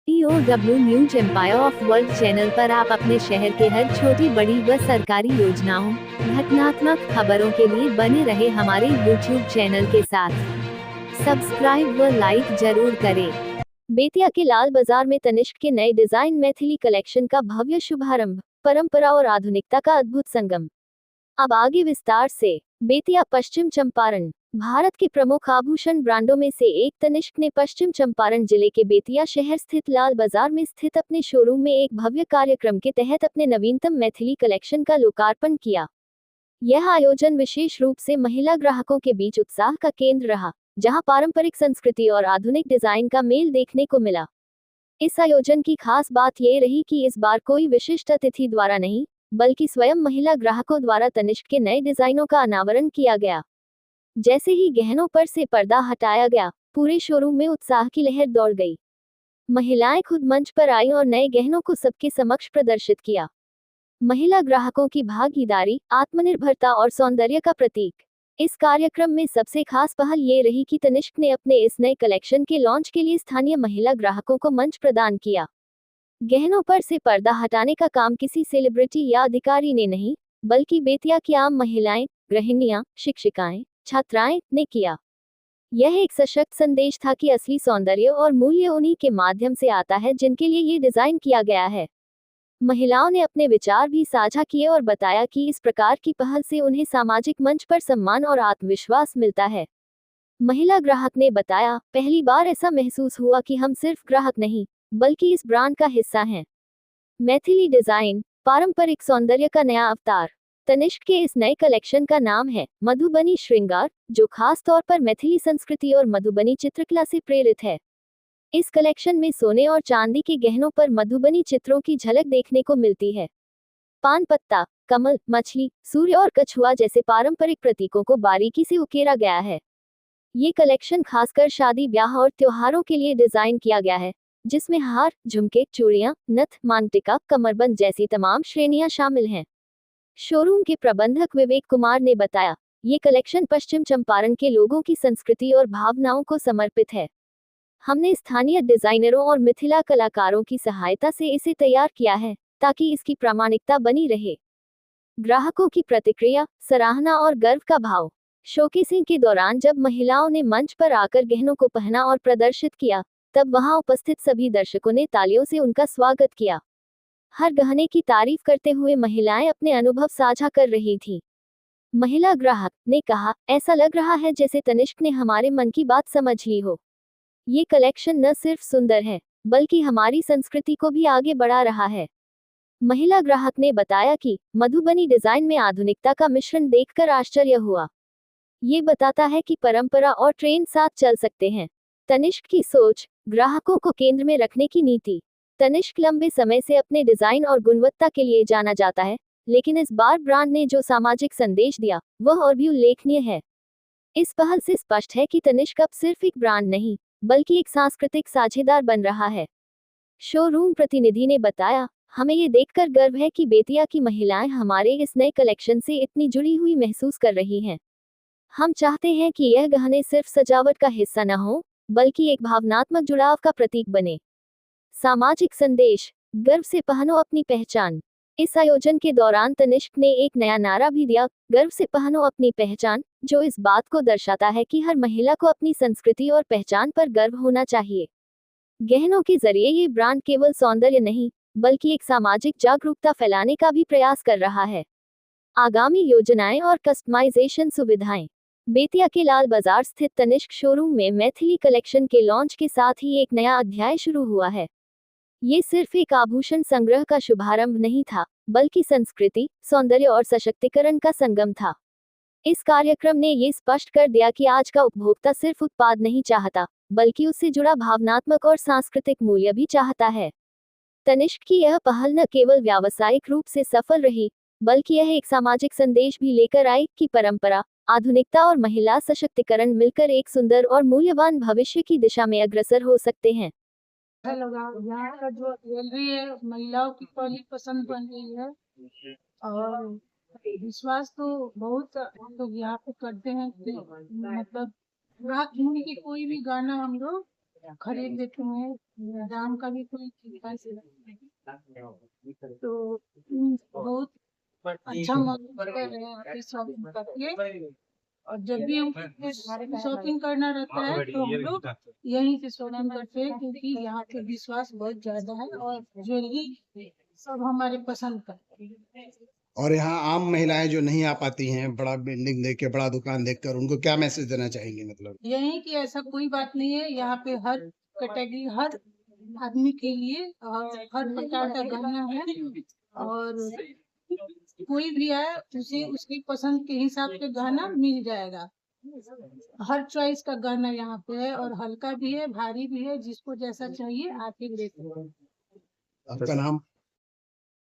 POW news empire of world channel पर आप अपने शहर के हर छोटी बड़ी व सरकारी योजनाओं, घटनात्मक खबरों के लिए बने रहे हमारे YouTube चैनल के साथ। सब्सक्राइब व लाइक जरूर करें। बेतिया के लाल बाजार में तनिष्क के नए डिजाइन मैथिली कलेक्शन का भव्य शुभारंभ, परंपरा और आधुनिकता का अद्भुत संगम। अब आगे विस्तार से। बेतिया पश्चिम चंपारण भारत के प्रमुख आभूषण ब्रांडों में से एक तनिष्क ने पश्चिम चंपारण जिले के बेतिया शहर स्थित लाल बाजार में स्थित अपने शोरूम में एक भव्य कार्यक्रम के तहत अपने नवीनतम मैथिली कलेक्शन का लोकार्पण किया। यह आयोजन विशेष रूप से महिला ग्राहकों के बीच उत्साह का केंद्र रहा, जहां पारंपरिक संस्कृति और आधुनिक डिजाइन का मेल देखने को मिला। इस आयोजन की खास बात यह रही कि इस बार कोई विशिष्ट अतिथि द्वारा नहीं, बल्कि स्वयं महिला ग्राहकों द्वारा तनिष्क के नए डिजाइनों का अनावरण किया गया। जैसे ही गहनों पर से पर्दा हटाया गया, पूरे शोरूम में उत्साह की लहर दौड़ गई। महिलाएं खुद मंच पर आईं और नए गहनों को सबके समक्ष प्रदर्शित किया। महिला ग्राहकों की भागीदारी, आत्मनिर्भरता और सौंदर्य का प्रतीक। इस कार्यक्रम में सबसे खास पहल ये रही कि तनिष्क ने अपने इस नए कलेक्शन के लॉन्च के लिए स्थानीय महिला ग्राहकों को मंच प्रदान किया। गहनों पर से पर्दा हटाने का काम किसी सेलिब्रिटी या अधिकारी ने नहीं, बल्कि बेतिया की आम महिलाएं, गृहिणियां, शिक्षिकाएं, छात्राएं ने किया। यह एक सशक्त संदेश था कि असली सौंदर्य और मूल्य उन्हीं के माध्यम से आता है जिनके लिए ये डिजाइन किया गया है। महिलाओं ने अपने विचार भी साझा किए और बताया कि इस प्रकार की पहल से उन्हें सामाजिक मंच पर सम्मान और आत्मविश्वास मिलता है। महिला ग्राहक ने बताया, पहली बार ऐसा महसूस हुआ कि हम सिर्फ ग्राहक नहीं, बल्कि इस ब्रांड का हिस्सा हैं। मैथिली डिजाइन, पारंपरिक सौंदर्य का नया अवतार। तनिष्क के इस नए कलेक्शन का नाम है मधुबनी श्रृंगार, जो खास तौर पर मैथिली संस्कृति और मधुबनी चित्रकला से प्रेरित है। इस कलेक्शन में सोने और चांदी के गहनों पर मधुबनी चित्रों की झलक देखने को मिलती है। पान पत्ता, कमल, मछली, सूर्य और कछुआ जैसे पारंपरिक प्रतीकों को बारीकी से उकेरा गया है। ये कलेक्शन खासकर शादी ब्याह और त्योहारों के लिए डिजाइन किया गया है, जिसमें हार, झुमके, चूड़ियां, नथ, मांगटिका, कमरबंद जैसी तमाम श्रेणियां शामिल हैं। शोरूम के प्रबंधक विवेक कुमार ने बताया, ये कलेक्शन पश्चिम चंपारण के लोगों की संस्कृति और भावनाओं को समर्पित है। हमने स्थानीय डिजाइनरों और मिथिला कलाकारों की सहायता से इसे तैयार किया है, ताकि इसकी प्रामाणिकता बनी रहे। ग्राहकों की प्रतिक्रिया, सराहना और गर्व का भाव। शोकेसिंग के दौरान जब महिलाओं ने मंच पर आकर गहनों को पहना और प्रदर्शित किया, तब वहां उपस्थित सभी दर्शकों ने तालियों से उनका स्वागत किया। हर गहने की तारीफ करते हुए महिलाएं अपने अनुभव साझा कर रही थीं। महिला ग्राहक ने कहा, ऐसा लग रहा है जैसे तनिष्क ने हमारे मन की बात समझ ली हो। ये कलेक्शन न सिर्फ सुंदर है, बल्कि हमारी संस्कृति को भी आगे बढ़ा रहा है। महिला ग्राहक ने बताया कि मधुबनी डिजाइन में आधुनिकता का मिश्रण देखकर आश्चर्य हुआ। ये बताता है कि परंपरा और ट्रेंड साथ चल सकते हैं। तनिष्क की सोच, ग्राहकों को केंद्र में रखने की नीति। तनिष्क लंबे समय से अपने डिजाइन और गुणवत्ता के लिए जाना जाता है, लेकिन इस बार ब्रांड ने जो सामाजिक संदेश दिया, वह और भी उल्लेखनीय है। इस पहल से स्पष्ट है कि तनिष्क अब सिर्फ एक ब्रांड नहीं, बल्कि एक सांस्कृतिक साझेदार बन रहा है। शोरूम प्रतिनिधि ने बताया, हमें ये देखकर गर्व है कि बेतिया की महिलाएं हमारे इस नए कलेक्शन से इतनी जुड़ी हुई महसूस कर रही हैं। हम चाहते हैं कि यह गहने सिर्फ सजावट का हिस्सा न हो, बल्कि एक भावनात्मक जुड़ाव का प्रतीक बने। सामाजिक संदेश, गर्व से पहनो अपनी पहचान। इस आयोजन के दौरान तनिष्क ने एक नया नारा भी दिया, गर्व से पहनो अपनी पहचान, जो इस बात को दर्शाता है कि हर महिला को अपनी संस्कृति और पहचान पर गर्व होना चाहिए। गहनों के जरिए ये ब्रांड केवल सौंदर्य नहीं, बल्कि एक सामाजिक जागरूकता फैलाने का भी प्रयास कर रहा है। आगामी योजनाएं और कस्टमाइजेशन सुविधाएं। बेतिया के लाल बाजार स्थित तनिष्क शोरूम में मैथिली कलेक्शन के लॉन्च के साथ ही एक नया अध्याय शुरू हुआ है। ये सिर्फ एक आभूषण संग्रह का शुभारंभ नहीं था, बल्कि संस्कृति, सौंदर्य और सशक्तिकरण का संगम था। इस कार्यक्रम ने ये स्पष्ट कर दिया कि आज का उपभोक्ता सिर्फ उत्पाद नहीं चाहता, बल्कि उससे जुड़ा भावनात्मक और सांस्कृतिक मूल्य भी चाहता है। तनिष्क की यह पहल न केवल व्यावसायिक रूप से सफल रही, बल्कि यह एक सामाजिक संदेश भी लेकर आई कि परंपरा, आधुनिकता और महिला सशक्तिकरण मिलकर एक सुंदर और मूल्यवान भविष्य की दिशा में अग्रसर हो सकते हैं। अच्छा लगा। यहाँ का जो ज्वेलरी है महिलाओं की पहली पसंद बन गई है और विश्वास तो बहुत हम लोग यहाँ पे करते हैं कि मतलब रात धुन के कोई भी गाना हम लोग खरीद लेते हैं, दाम का भी कोई चिंता नहीं। तो बहुत अच्छा महसूस कर रहे हैं यहाँ पे शॉपिंग करके। और जब भी हम शॉपिंग करना रहता है तो हम लोग यहीं से शॉपिंग करते हैं, क्योंकि यहाँ पे विश्वास बहुत ज्यादा है और ज्वेलरी सब हमारे पसंद का है। और यहाँ आम महिलाएं जो नहीं आ पाती हैं बड़ा बिल्डिंग देख के, बड़ा दुकान देखकर, उनको क्या मैसेज देना चाहेंगे? मतलब यही कि ऐसा कोई बात नहीं है, यहाँ पे हर कैटेगरी, हर आदमी के लिए और हर प्रकार का गहना है। और कोई भी आए उसे उसकी पसंद के हिसाब से गहना मिल जाएगा। हर चॉइस का गहना यहाँ पे है, और हल्का भी है, भारी भी है, जिसको जैसा चाहिए आके ले सकते हैं। आपका नाम?